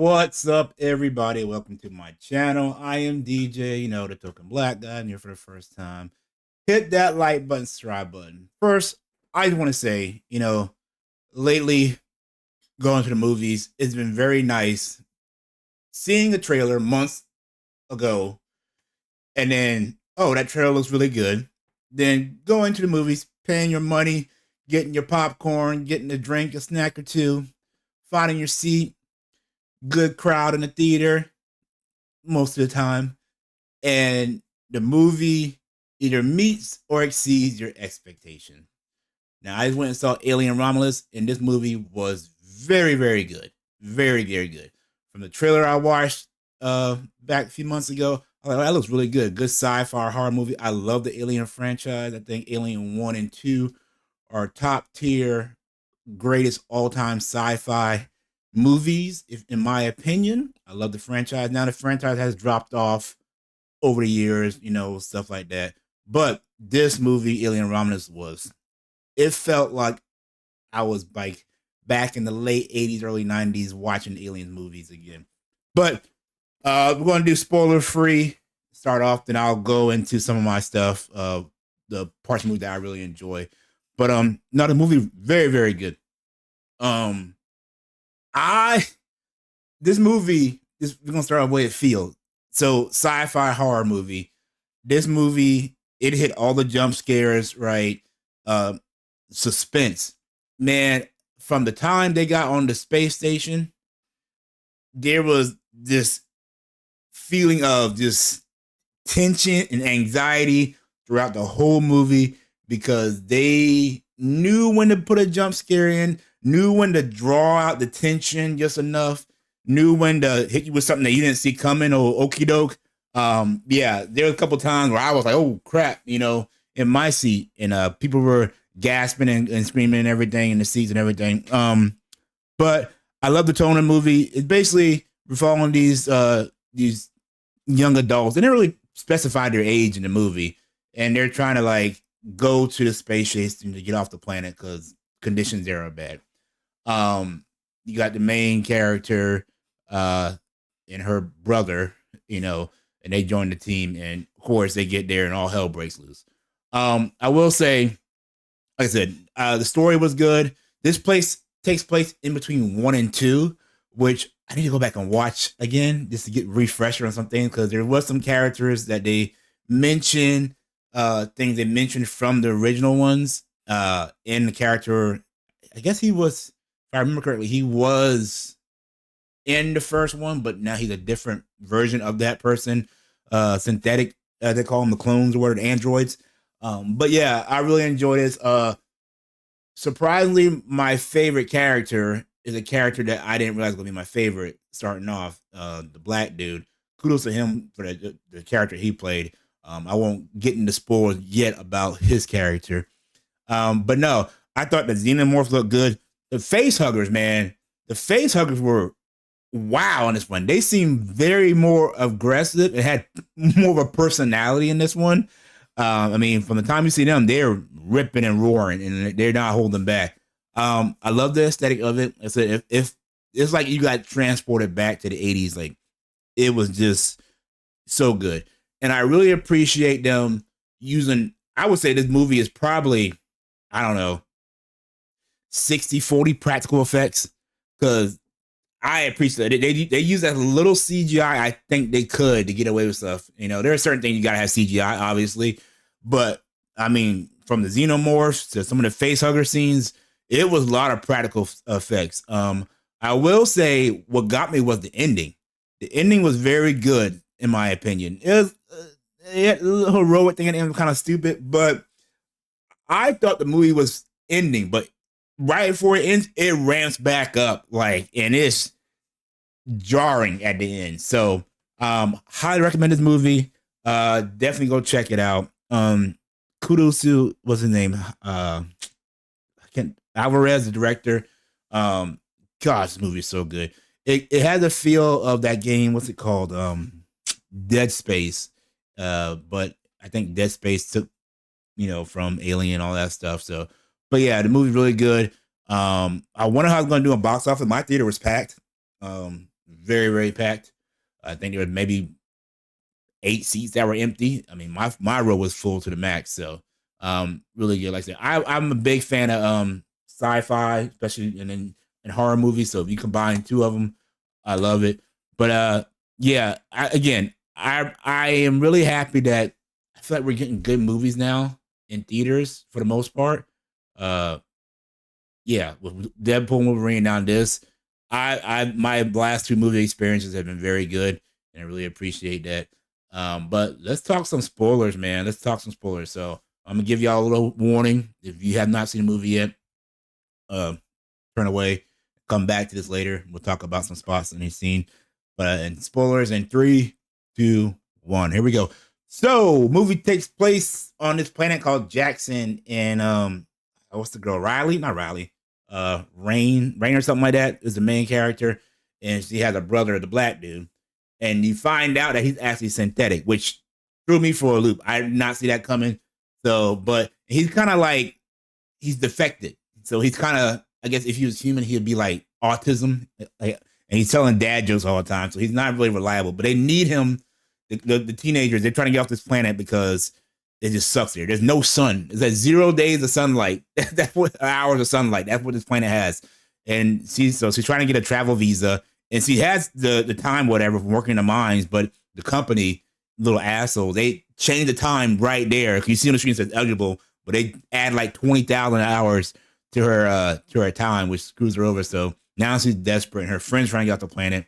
What's up, everybody? Welcome to my channel. I am DJ, the token black guy, and here for the first time. Hit that like button, subscribe button. First, I want to say, lately going to the movies, it's been very nice seeing a trailer months ago, and then, oh, that trailer looks really good. Then going to the movies, paying your money, getting your popcorn, getting a drink, a snack or two, finding your seat, good crowd in the theater most of the time, and the movie either meets or exceeds your expectation. Now, I went and saw Alien Romulus, and this movie was very, very good. Very, very good. From the trailer I watched back a few months ago, I was like, that looks really good. Good sci-fi horror movie. I love the Alien franchise. I think Alien 1 and 2 are top tier, greatest all-time sci-fi movies, if in my opinion. I love the franchise. Now the franchise has dropped off over the years, stuff like that. But this movie, Alien Romulus, it felt like I was like back in the late 80s, early 90s watching Aliens movies again. But we're going to do spoiler free. Start off, then I'll go into some of my stuff, the parts of the movie that I really enjoy. But no, the movie very, very good. This movie we're gonna start off the way it feels. So sci-fi horror movie. This movie, it hit all the jump scares, right? Suspense. Man, from the time they got on the space station, there was this feeling of just tension and anxiety throughout the whole movie because they knew when to put a jump scare in, knew when to draw out the tension just enough, knew when to hit you with something that you didn't see coming or okie doke. Yeah, there were a couple times where I was like, oh crap, in my seat, and people were gasping and screaming and everything in the seats and everything. But I love the tone of the movie. It's basically we're following these young adults. They didn't really specify their age in the movie, and they're trying to like go to the space station to get off the planet because conditions there are bad. You got the main character and her brother, and they join the team, and of course they get there and all hell breaks loose. I will say, like I said, the story was good. This place takes place in between 1 and 2, which I need to go back and watch again just to get refresher on something because there was some characters that they mentioned, things they mentioned from the original ones. In the character, I guess he was, if I remember correctly, he was in the first one, but now he's a different version of that person, synthetic. They call them the clones or the androids. But yeah, I really enjoyed this. Surprisingly, my favorite character is a character that I didn't realize was gonna be my favorite starting off. The black dude. Kudos to him for the character he played. I won't get into spoilers yet about his character. But no, I thought the xenomorphs looked good. The face huggers, man, the face huggers were wow in this one. They seemed very more aggressive. It had more of a personality in this one. I mean, from the time you see them, they're ripping and roaring, and they're not holding back. I love the aesthetic of it. I said, if it's like you got transported back to the 80s, like it was just so good. And I really appreciate them using, I would say this movie is probably, I don't know, 60-40 practical effects because I appreciate it. They use as little CGI I think they could to get away with stuff. There are certain things you gotta have CGI, obviously, but I mean, from the xenomorphs to some of the face hugger scenes, it was a lot of practical effects. I will say what got me was the ending. The ending was very good in my opinion. It had a little heroic thing and it was kind of stupid, but I thought the movie was ending, but right before it ends, it ramps back up and it's jarring at the end. So highly recommend this movie. Definitely go check it out. Kudos to what's his name? I can't Alvarez, the director. Gosh, this movie is so good. It has a feel of that game. What's it called? Dead Space. But I think Dead Space took, from Alien, all that stuff. So, but yeah, the movie's really good. I wonder how it's going to do in box office. My theater was packed. very, very packed. I think there was maybe 8 seats that were empty. I mean, my row was full to the max. So really good. Like I said, I'm a big fan of sci-fi, especially in horror movies. So if you combine two of them, I love it. But yeah, I am really happy that I feel like we're getting good movies now in theaters for the most part. Uh yeah, with Deadpool and Wolverine down this. I my last two movie experiences have been very good, and I really appreciate that. But let's talk some spoilers, man. Let's talk some spoilers. So I'm gonna give y'all a little warning. If you have not seen the movie yet, uh, turn away. Come back to this later. We'll talk about some spots in the scene. But and spoilers in 3, 2, 1. Here we go. So movie takes place on this planet called Jackson, and what's the girl? Riley? Not Riley. Rain or something like that is the main character, and she has a brother, the black dude, and you find out that he's actually synthetic, which threw me for a loop. I did not see that coming. So, but he's kind of like he's defected. So he's kind of, I guess, if he was human, he'd be like autism, like, and he's telling dad jokes all the time. So he's not really reliable. But they need him. The teenagers, they're trying to get off this planet because it just sucks here. There's no sun. It's like 0 days of sunlight. That's what hours of sunlight. That's what this planet has. And she's trying to get a travel visa, and she has the time, whatever, from working in the mines. But the company, little asshole, they change the time right there. You see on the screen it says eligible, but they add like 20,000 hours to her time, which screws her over. So now she's desperate, and her friends trying to get off the planet.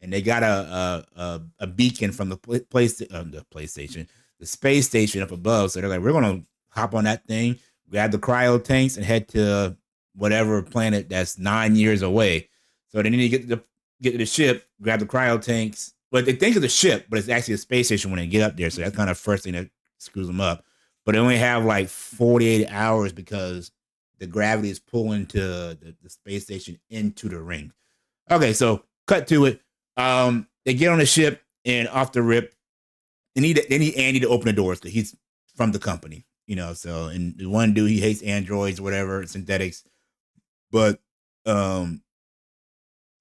And they got a beacon from the PlayStation, the space station up above. So they're like, we're gonna hop on that thing, grab the cryo tanks, and head to whatever planet that's 9 years away. So they need to get to the ship, grab the cryo tanks. But they think it's a ship, but it's actually a space station when they get up there. So that's kind of the first thing that screws them up. But they only have like 48 hours because the gravity is pulling to the space station into the ring. Okay, so cut to it. They get on the ship, and off the rip, they need Andy to open the doors because he's from the company, you know. So, and the one dude, he hates androids, whatever, synthetics. But when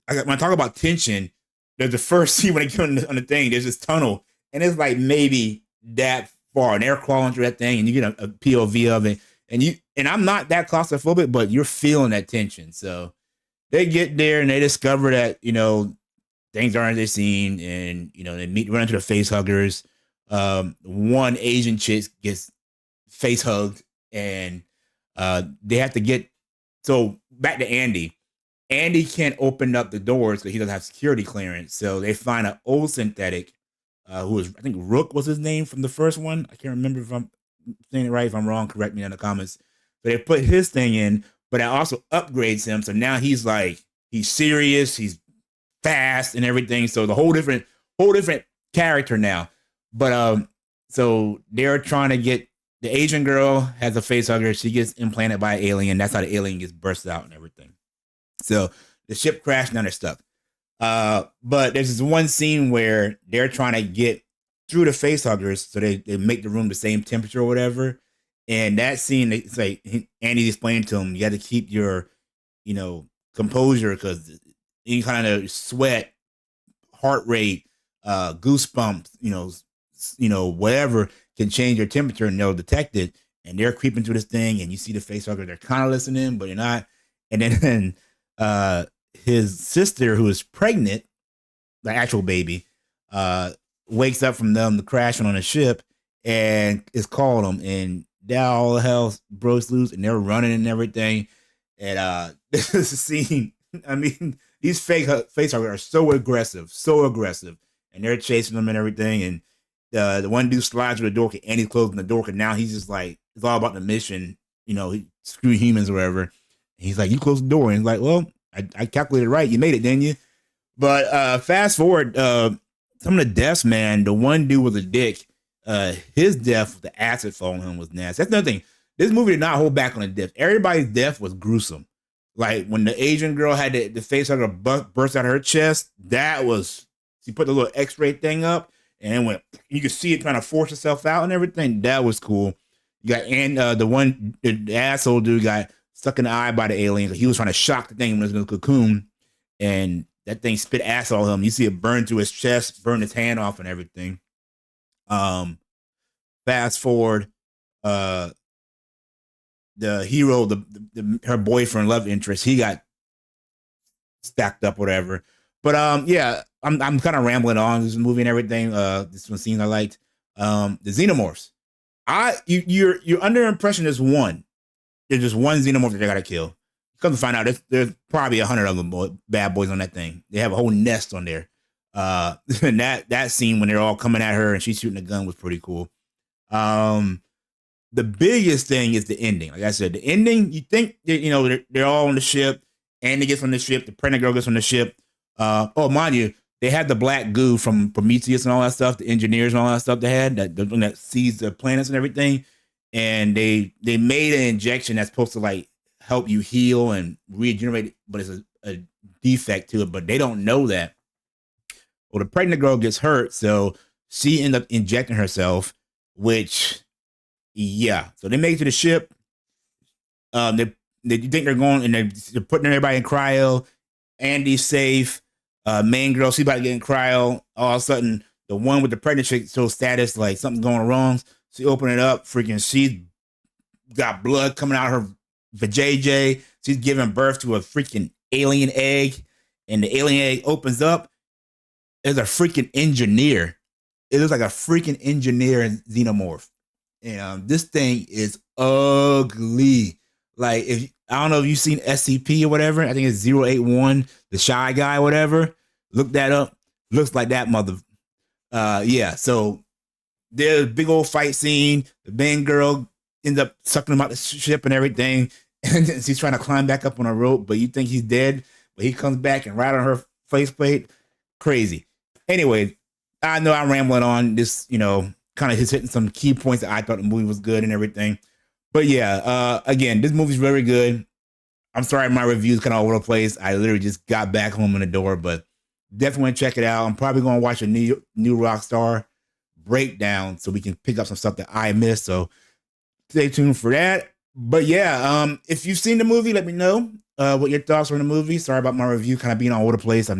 I talk about tension, there's the first scene when they get on the thing. There's this tunnel, and it's like maybe that far, and they're crawling through that thing, and you get a POV of it, and I'm not that claustrophobic, but you're feeling that tension. So they get there, and they discover that, you know, things aren't as they seem, and you know, they run into the face huggers. One Asian chick gets face hugged, and they have to get, so back to Andy. Andy can't open up the doors because he doesn't have security clearance. So they find an old synthetic, who was, I think Rook was his name from the first one. I can't remember if I'm saying it right. If I'm wrong, correct me in the comments. So they put his thing in, but it also upgrades him. So now he's serious. He's fast and everything. So the whole different character now. But so they're trying to get, the Asian girl has a face hugger. She gets implanted by an alien. That's how the alien gets burst out and everything. So the ship crashed, now they're stuck. But there's this one scene where they're trying to get through the face huggers, so they make the room the same temperature or whatever. And that scene, it's like Andy's explaining to him, you got to keep your, you know, composure, because any kind of sweat, heart rate, goosebumps, you know, whatever can change your temperature, and they'll detect it. And they're creeping through this thing, and you see the face hugger. They're kind of listening, but they're not. And then his sister, who is pregnant, the actual baby, wakes up from them crashing on a ship and is calling them. And now all the hell breaks loose, and they're running and everything. And this is a scene. I mean, these face huggers are so aggressive, and they're chasing them and everything. And the one dude slides through the door, and Andy's closing the door, and now he's just like, it's all about the mission. You know, screw humans or whatever. And he's like, you closed the door, and he's like, well, I calculated right. You made it, didn't you? But fast forward, some of the deaths, man. The one dude was a dick. His death with the acid falling on him was nasty. That's another thing. This movie did not hold back on the death. Everybody's death was gruesome. Like when the Asian girl had the face hugger burst out of her chest, that was, she put the little X-ray thing up, and it went, you could see it trying to force itself out and everything. That was cool. You got, and the asshole dude got stuck in the eye by the alien. He was trying to shock the thing when it was in the cocoon, and that thing spit acid on him. You see it burn through his chest, burn his hand off, and everything. Fast forward, uh, the hero, her boyfriend, love interest, he got stacked up, whatever. But yeah, I'm kind of rambling on this movie and everything. This one scene I liked. The xenomorphs. You're under the impression there's just one xenomorph that they gotta kill. Come to find out, there's probably 100 of them bad boys on that thing. They have a whole nest on there. And that scene when they're all coming at her and she's shooting a gun was pretty cool. The biggest thing is the ending. Like I said, the ending, you think that, they're all on the ship. Andy gets on the ship. The pregnant girl gets on the ship. Mind you, they had the black goo from Prometheus and all that stuff. The engineers and all that stuff they had that sees the planets and everything. And they made an injection that's supposed to like help you heal and regenerate, but it's a defect to it. But they don't know that. Well, the pregnant girl gets hurt, so she ends up injecting herself. Which, yeah. So they make it to the ship. They think they're going and they're putting everybody in cryo. Andy's safe. Main girl, she's about to get in cryo. All of a sudden, the one with the pregnant chick shows status like something's going wrong. She open it up, freaking, she's got blood coming out of her vajayjay. She's giving birth to a freaking alien egg, and the alien egg opens up. There's a freaking engineer. It looks like a freaking engineer xenomorph. And this thing is ugly. Like, I don't know if you've seen SCP or whatever. I think it's 081, the shy guy or whatever. Look that up. Looks like that mother. Yeah, so there's a big old fight scene. The main girl ends up sucking him out the ship and everything. And she's trying to climb back up on a rope, but you think he's dead. But he comes back and right on her faceplate. Crazy. Anyway, I know I'm rambling on this, kind of hitting some key points that I thought the movie was good and everything. But yeah, again, this movie's very good. I'm sorry my review's kind of all over the place. I literally just got back home in the door, but definitely want to check it out. I'm probably going to watch a new Rockstar breakdown so we can pick up some stuff that I missed. So stay tuned for that. But yeah, if you've seen the movie, let me know what your thoughts were on the movie. Sorry about my review kind of being all over the place. I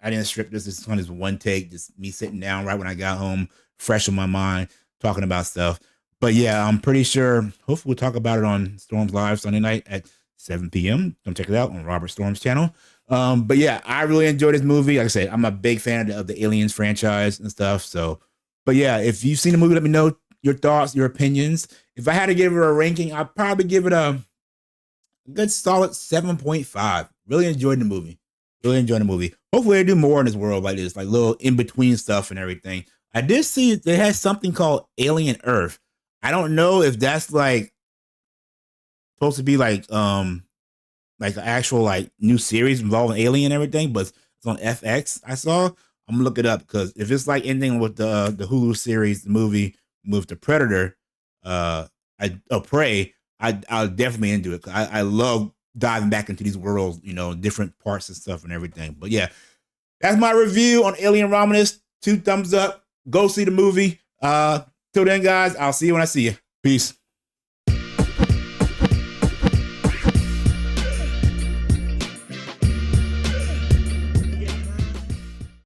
didn't strip this. This one is one take, just me sitting down right when I got home, fresh in my mind, talking about stuff. But yeah, I'm pretty sure, hopefully we'll talk about it on Storm's Live Sunday night at 7 p.m. Come check it out on Robert Storm's channel. But yeah, I really enjoyed this movie. Like I said, I'm a big fan of the Aliens franchise and stuff. So, but yeah, if you've seen the movie, let me know your thoughts, your opinions. If I had to give it a ranking, I'd probably give it a good solid 7.5. Really enjoyed the movie. Hopefully they do more in this world like this, like little in-between stuff and everything. I did see they had something called Alien Earth. I don't know if that's like supposed to be like an actual like new series involving alien and everything, but it's on FX. I saw. I'm gonna look it up because if it's like ending with the Hulu series, the movie with the Predator, Prey, I'll definitely into it. I love diving back into these worlds, different parts and stuff and everything. But yeah, that's my review on Alien Romulus. 2 thumbs up. Go see the movie. Till then, guys, I'll see you when I see you. Peace.